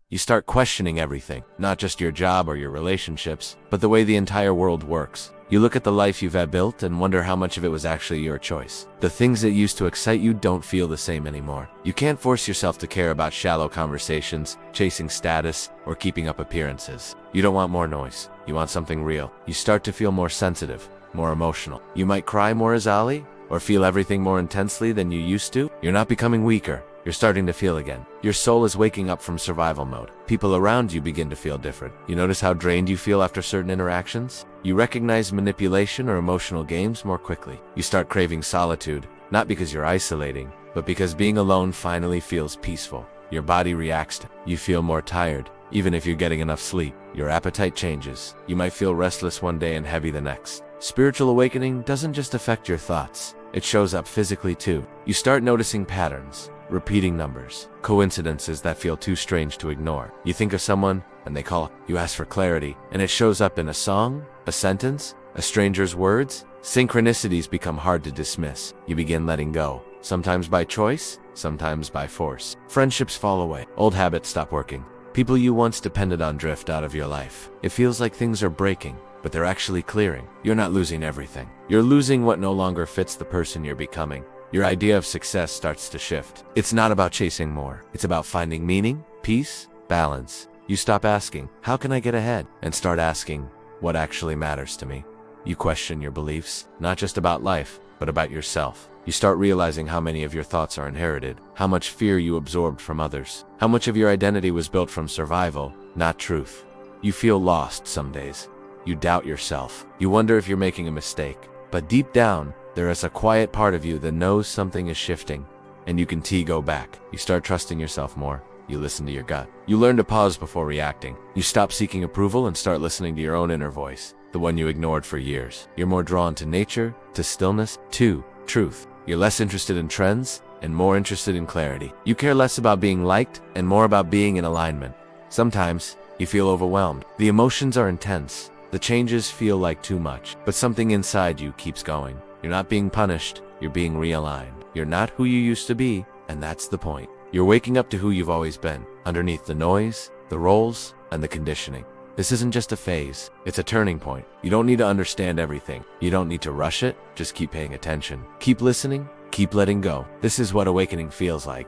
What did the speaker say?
You start questioning everything, not just your job or your relationships, but the way the entire world works. You look at the life you've had built and wonder how much of it was actually your choice. The things that used to excite you don't feel the same anymore. You can't force yourself to care about shallow conversations, chasing status, or keeping up appearances. You don't want more noise. You want something real. You start to feel more sensitive, more emotional. You might cry more as Ali, or feel everything more intensely than you used to. You're not becoming weaker. You're starting to feel again. Your soul is waking up from survival mode. People around you begin to feel different. You notice how drained you feel after certain interactions? You recognize manipulation or emotional games more quickly. You start craving solitude, not because you're isolating, but because being alone finally feels peaceful. Your body reacts to it. You feel more tired, even if you're getting enough sleep. Your appetite changes. You might feel restless one day and heavy the next. Spiritual awakening doesn't just affect your thoughts. It shows up physically too. You start noticing patterns, repeating numbers, coincidences that feel too strange to ignore. You think of someone, and they call. You ask for clarity, and it shows up in a song, a sentence, a stranger's words. Synchronicities become hard to dismiss. You begin letting go, sometimes by choice, sometimes by force. Friendships fall away. Old habits stop working. People you once depended on drift out of your life. It feels like things are breaking, but they're actually clearing. You're not losing everything. You're losing what no longer fits the person you're becoming. Your idea of success starts to shift. It's not about chasing more. It's about finding meaning, peace, balance. You stop asking, how can I get ahead? And start asking, what actually matters to me? You question your beliefs, not just about life, but about yourself. You start realizing how many of your thoughts are inherited, how much fear you absorbed from others, how much of your identity was built from survival, not truth. You feel lost some days. You doubt yourself. You wonder if you're making a mistake. But deep down, there is a quiet part of you that knows something is shifting, and you can go back. You start trusting yourself more. You listen to your gut. You learn to pause before reacting. You stop seeking approval and start listening to your own inner voice, the one you ignored for years. You're more drawn to nature, to stillness, to truth. You're less interested in trends and more interested in clarity. You care less about being liked and more about being in alignment. Sometimes, you feel overwhelmed. The emotions are intense. The changes feel like too much, but something inside you keeps going. You're not being punished, you're being realigned. You're not who you used to be, and that's the point. You're waking up to who you've always been, underneath the noise, the roles, and the conditioning. This isn't just a phase, it's a turning point. You don't need to understand everything. You don't need to rush it, just keep paying attention. Keep listening, keep letting go. This is what awakening feels like.